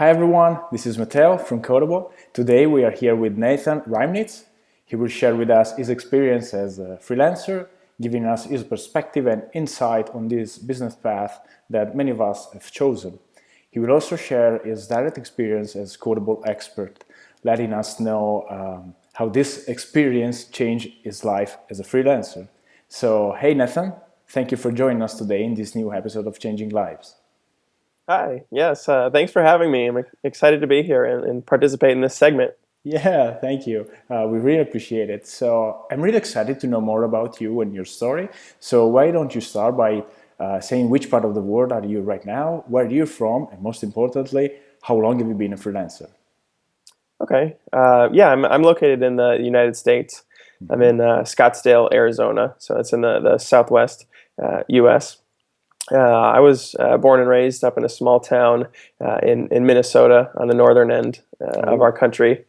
Hi everyone, this is Matteo from Codeable. Today we are here with Nathan Reimnitz. He will share with us his experience as a freelancer, giving us his perspective and insight on this business path that many of us have chosen. He will also share his direct experience as Codeable expert, letting us know how this experience changed his life as a freelancer. So, hey Nathan, thank you for joining us today in this new episode of Changing Lives. Hi, yes, thanks for having me. I'm excited to be here and participate in this segment. Yeah, thank you. We really appreciate it. So I'm really excited to know more about you and your story. So why don't you start by saying which part of the world are you right now, where are you from, and most importantly, how long have you been a freelancer? Okay, yeah, I'm located in the United States. I'm in Scottsdale, Arizona, so it's in the Southwest U.S. I was born and raised up in a small town in Minnesota on the northern end of our Oh, country,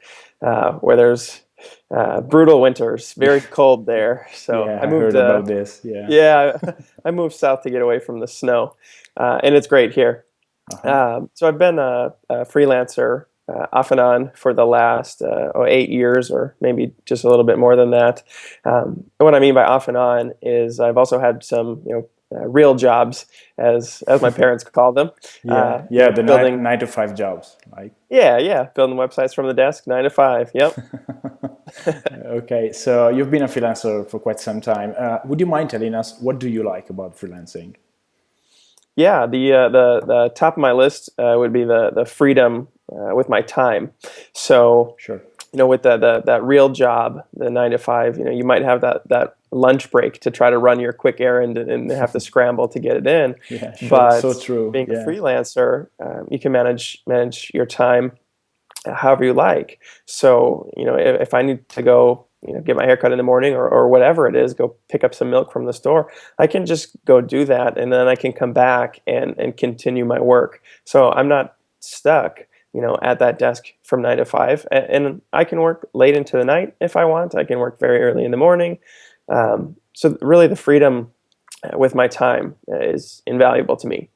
where there's brutal winters, very cold there. So yeah, I I moved, heard about this. Yeah. yeah, I moved south to get away from the snow, and it's great here. Uh-huh. So I've been a freelancer off and on for the last 8 years, or maybe just a little bit more than that. And what I mean by off and on is I've also had some, real jobs, as my parents call them. Yeah, yeah, the Building, nine to five jobs, like. yeah, building websites from the desk, 9 to 5. Yep. Okay, so you've been a freelancer for quite some time. Would you mind telling us what do you like about freelancing? Yeah, the top of my list would be the freedom with my time. So Sure. with that real job, the 9 to 5, you might have that lunch break to try to run your quick errand and have to scramble to get it in. Yeah, sure. So But true. being a Yeah. freelancer, you can manage your time however you like. So, if I need to go, get my hair cut in the morning or whatever it is, go pick up some milk from the store, I can just go do that, and then I can come back and continue my work. So I'm not stuck, at that desk from 9 to 5, and I can work late into the night if I want. I can work very early in the morning. So really, the freedom with my time is invaluable to me.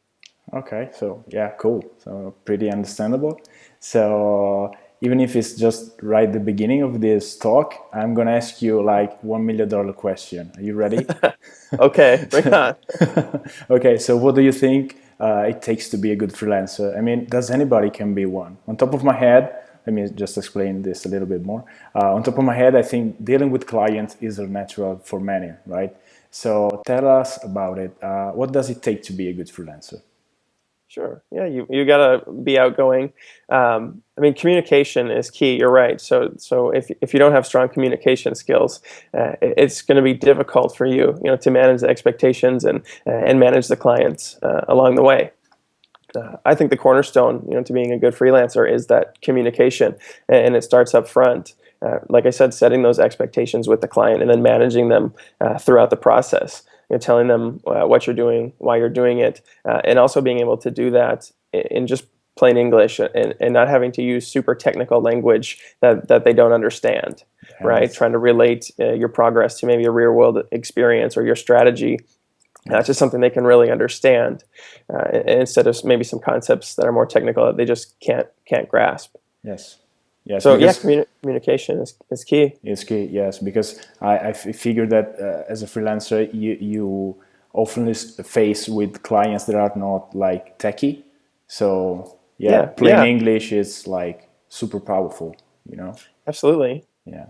Okay, so yeah, cool. So pretty understandable. So even if it's just right at the beginning of this talk, I'm gonna ask you like $1 million question. Are you ready? Okay, bring on. Okay, so what do you think it takes to be a good freelancer? I mean, does anybody can be one? On top of my head, let me just explain this a little bit more. On top of my head, I think dealing with clients is a natural for many, right? So tell us about it. What does it take to be a good freelancer? Sure. Yeah, you gotta be outgoing. I mean, communication is key. You're right. So if you don't have strong communication skills, it's going to be difficult for you, to manage the expectations and manage the clients along the way. I think the cornerstone, to being a good freelancer is that communication, and it starts up front. Like I said, setting those expectations with the client and then managing them throughout the process. Telling them what you're doing, why you're doing it, and also being able to do that in just plain English and not having to use super technical language that they don't understand, right? Yes, Trying to relate your progress to maybe a real world experience or your strategy to yes, something they can really understand, instead of maybe some concepts that are more technical that they just can't grasp. yes, yes. So yeah, Because communication is key. it's key. Yes, because I figure that as a freelancer, you often is face with clients that are not like techie. So yeah, Yeah, plain yeah, English is like super powerful. You know. absolutely. Yeah.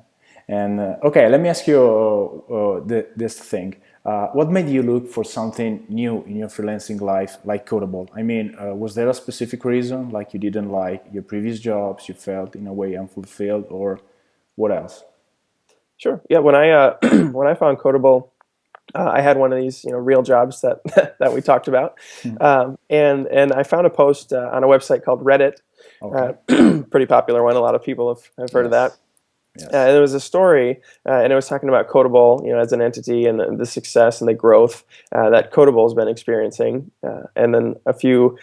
And okay, let me ask you this thing. What made you look for something new in your freelancing life, like Codeable? I mean, was there a specific reason, like you didn't like your previous jobs, you felt in a way unfulfilled, or what else? Sure. Yeah, when I when I found Codeable, I had one of these, real jobs that that we talked about, and I found a post on a website called Reddit, uh, Okay. pretty popular one. A lot of people have heard of that. Yes. Yes. And there was a story, and it was talking about Codeable, as an entity and the success and the growth that Codeable has been experiencing, and then a few,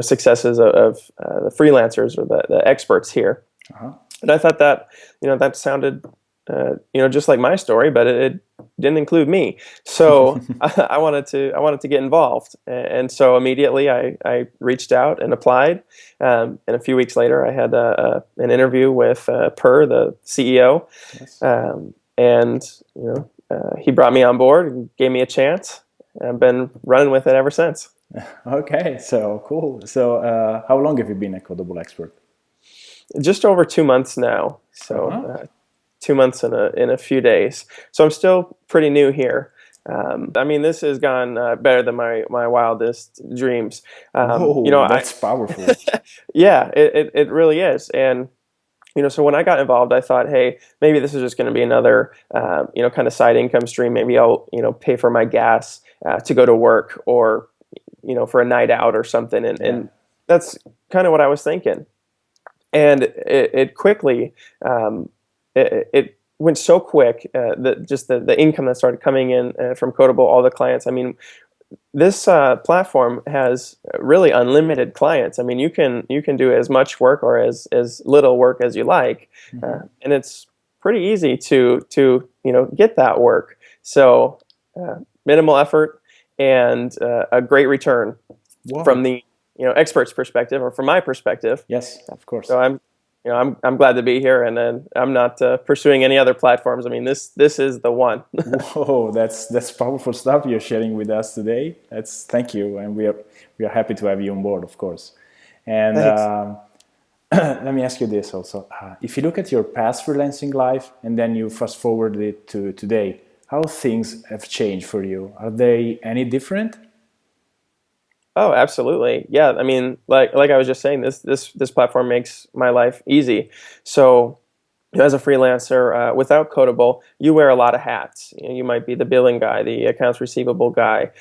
successes of the freelancers or the experts here. Uh-huh. And I thought that, that sounded just like my story, but it didn't include me. So I wanted to get involved, and so immediately I reached out and applied. And a few weeks later, I had an interview with Per, the CEO, Yes. and he brought me on board and gave me a chance. I've been running with it ever since. Okay, so cool. So how long have you been a Codeable expert? Just over 2 months now. So Uh-huh. 2 months in a few days. So I'm still pretty new here. I mean, this has gone better than my wildest dreams. Whoa, I that's powerful. yeah, it really is. And so when I got involved, I thought, hey, maybe this is just going to be another kind of side income stream. Maybe I'll pay for my gas to go to work, or for a night out or something. And Yeah. and that's kind of what I was thinking. And it quickly it went so quick that just the income that started coming in from Codeable, all the clients. I mean, this platform has really unlimited clients. I mean, you can do as much work or as little work as you like, Mhm. and it's pretty easy to get that work. So minimal effort and a great return from Wow. the expert's perspective, or from my perspective. Yes, of course. So I'm glad to be here, and then I'm not pursuing any other platforms. I mean, this is the one. Whoa, that's powerful stuff you're sharing with us today. That's thank you, and we are happy to have you on board, of course. And Thanks. let me ask you this also: if you look at your past freelancing life and then you fast forward it to today, how things have changed for you? Are they any different? Oh, absolutely. Yeah. I mean, like I was just saying, this platform makes my life easy. So, as a freelancer, without Codeable, you wear a lot of hats. You might be the billing guy, the accounts receivable guy.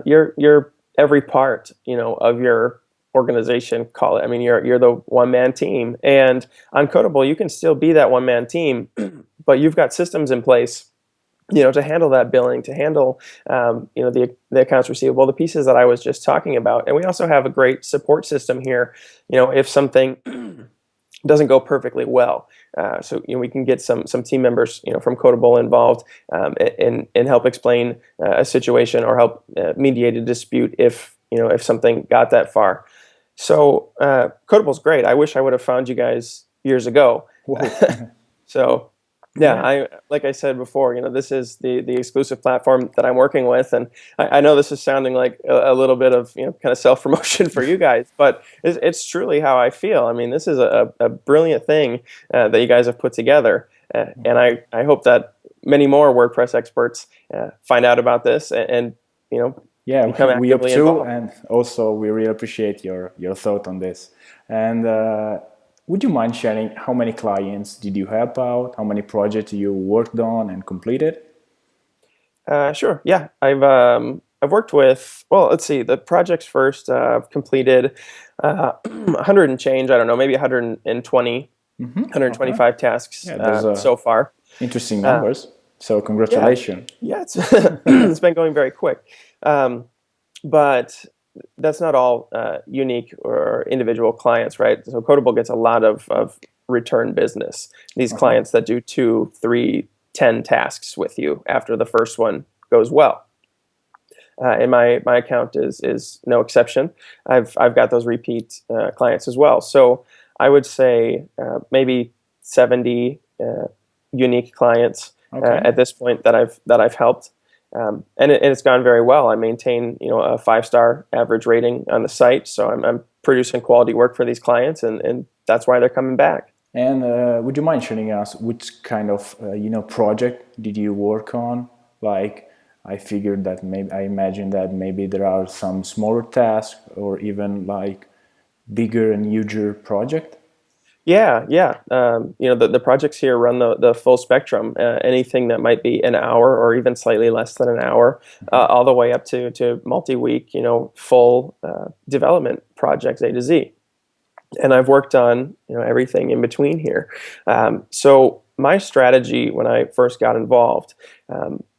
You're every part, of your organization. Call it. I mean, you're the one man team. And on Codeable, you can still be that one man team, but you've got systems in place, to handle that billing, to handle, the accounts receivable, the pieces that I was just talking about. And we also have a great support system here. If something doesn't go perfectly well, so we can get some team members, from Codeable involved, and help explain a situation, or help mediate a dispute if something got that far. So Codable's great. I wish I would have found you guys years ago. Whoa. So yeah, Yeah. I like I said before, this is the exclusive platform that I'm working with, and I know this is sounding like a little bit of kind of self promotion for you guys, but it's truly how I feel. I mean, this is a brilliant thing that you guys have put together, and I hope that many more WordPress experts find out about this, and become Yeah, we hope actively too, involved. and also we really appreciate your thought on this. And would you mind sharing how many clients did you help out? How many projects you worked on and completed? Sure. Yeah, I've worked with, well, let's see, the projects first. I've completed 100 and change. I don't know, maybe 120, Uh-huh. 125 tasks Yeah, those are so far. interesting Uh, numbers. So yeah, congratulations. yeah, it's it's been going very quick, um, but that's not all unique or individual clients, right? So Codeable gets a lot of return business. These Uh-huh. clients that do 2, 3, 10 tasks with you after the first one goes well. And my account is no exception. I've got those repeat clients as well. So I would say maybe 70 unique clients Okay. at this point that I've helped, and it's gone very well. I maintain a 5-star average rating on the site, so I'm producing quality work for these clients, and that's why they're coming back. And would you mind sharing us which kind of project did you work on? Like, I figured that maybe I imagine that maybe there are some smaller tasks or even like bigger and huger project. Yeah, yeah. The projects here run the full spectrum. Anything that might be an hour or even slightly less than an hour, all the way up to multi-week, full development projects A to Z. And I've worked on everything in between here. So my strategy when I first got involved,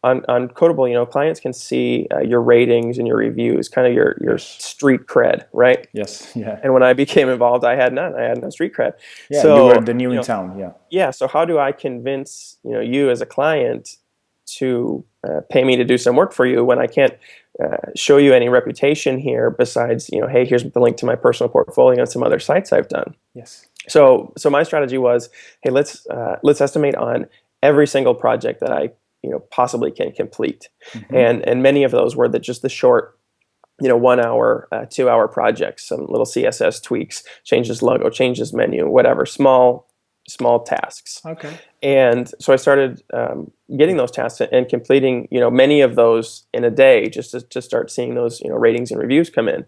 on Codeable, clients can see your ratings and your reviews, kind of your Yes. street cred, right? Yes. Yeah. And when I became involved, I had none. I had no street cred. Yeah. You were So, the new in town. Yeah. yeah. So how do I convince you as a client to pay me to do some work for you when I can't show you any reputation here besides hey, here's the link to my personal portfolio and some other sites I've done. Yes. So my strategy was, hey, let's estimate on every single project that I possibly can complete, and many of those were just the short 1 hour, 2 hour projects, some little CSS tweaks, changes logo, changes menu, whatever, small tasks. Okay. And so I started getting those tasks and completing, many of those in a day, just to start seeing those, ratings and reviews come in.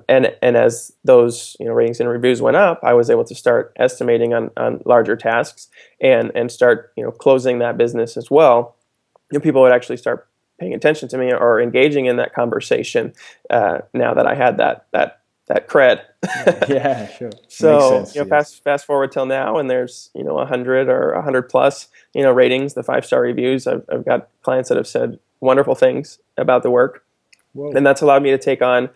And as those, ratings and reviews went up, I was able to start estimating on larger tasks and start, closing that business as well. People would actually start paying attention to me or engaging in that conversation now that I had that cred. Yeah, sure. So, Makes sense, yes. fast forward till now, and there's 100 or 100 plus ratings, the 5-star reviews. I've got clients that have said wonderful things about the work, Whoa. and that's allowed me to take on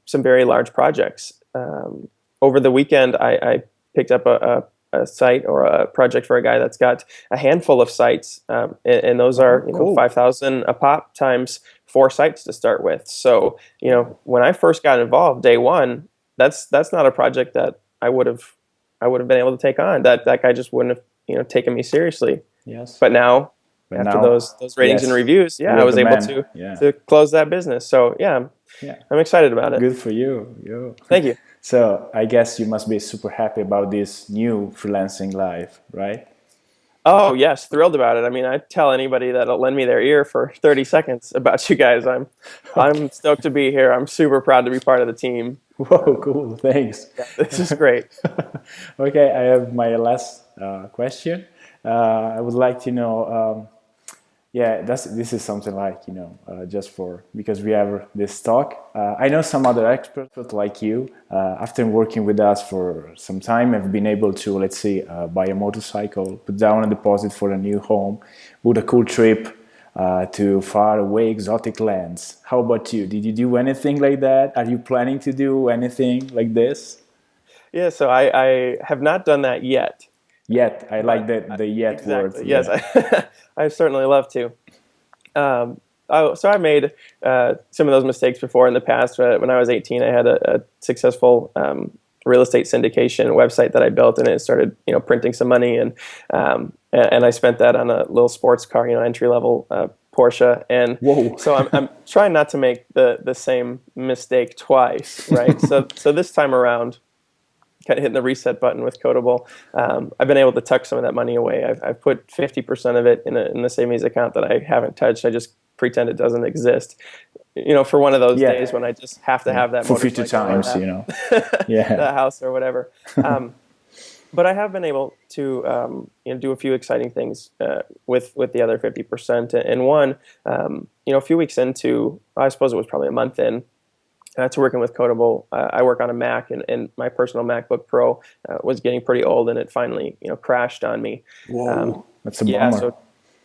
some very large projects. Over the weekend, I picked up a site or a project for a guy that's got a handful of sites, and those are cool. 5,000 a pop times 4 sites to start with. So when I first got involved, day one, that's not a project that I would have been able to take on. That guy just wouldn't have taken me seriously. Yes. But now, after those ratings yes, and reviews, you're I was the able man. to close that business. So I'm excited about it. Good for you. Yo. Thank you. So I guess you must be super happy about this new freelancing life, right? Oh yes, thrilled about it. I mean, I tell anybody that'll lend me their ear for 30 seconds about you guys. I'm stoked to be here. I'm super proud to be part of the team. Whoa, cool. Thanks. Yeah, this is great. Okay, I have my last question. I would like to know, this is something like, just for, because we have this talk. I know some other experts like you, after working with us for some time, have been able to, let's say, buy a motorcycle, put down a deposit for a new home, book a cool trip to far away exotic lands. How about you? Did you do anything like that? Are you planning to do anything like this? Yeah, so I have not done that yet. Yet, I like that the yet exactly. word. Yes, Yeah. I certainly love to. So I made some of those mistakes before in the past. When I was 18, I had a successful real estate syndication website that I built, and it started printing some money, and I spent that on a little sports car, entry level Porsche. And Whoa. so I'm trying not to make the same mistake twice, right? So this time around, kind of hitting the reset button with Codeable, I've been able to tuck some of that money away. I've put 50% of it in the savings account that I haven't touched. I just pretend it doesn't exist, for one of those days when I just have to have that for 50 times, the house or whatever. But I have been able to do a few exciting things with the other 50%. And one, a few weeks into, I suppose it was probably a month in, to working with Codeable. I work on a Mac, and my personal MacBook Pro was getting pretty old, and it finally crashed on me. Whoa, that's a bummer.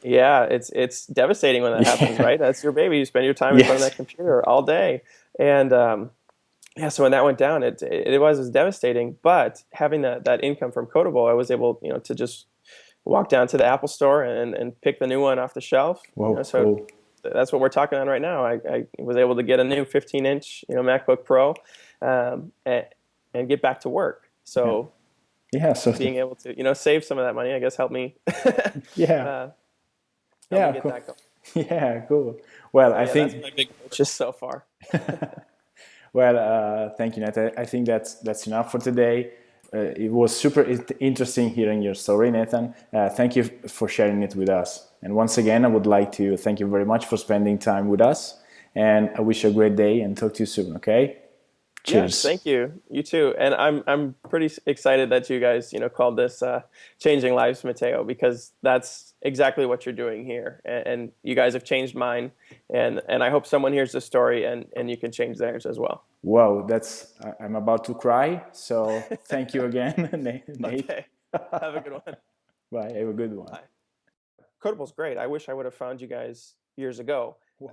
It's devastating when that happens, right? That's your baby. You spend your time in front of that computer all day, and so when that went down, it was devastating. But having that income from Codeable, I was able to just walk down to the Apple Store and pick the new one off the shelf. Whoa, cool. That's what we're talking on right now. I was able to get a new 15-inch MacBook Pro and get back to work. So so being able to save some of that money, I guess, helped me. Help me get that going. Yeah, cool. Well, I think that's my big purchase so far. Well, thank you, Nat. I think that's enough for today. It was super interesting hearing your story, Nathan. Thank you for sharing it with us. And once again, I would like to thank you very much for spending time with us. And I wish you a great day and talk to you soon, okay? Cheers. Yes, thank you. You too. And I'm pretty excited that you guys, called this Changing Lives, Matteo, because that's exactly what you're doing here. And you guys have changed mine. And I hope someone hears this story and you can change theirs as well. Wow, I'm about to cry. So thank you again, Nate. Okay. Have a good one. Bye. Have a good one. Bye. Codable's great. I wish I would have found you guys years ago. Whoa.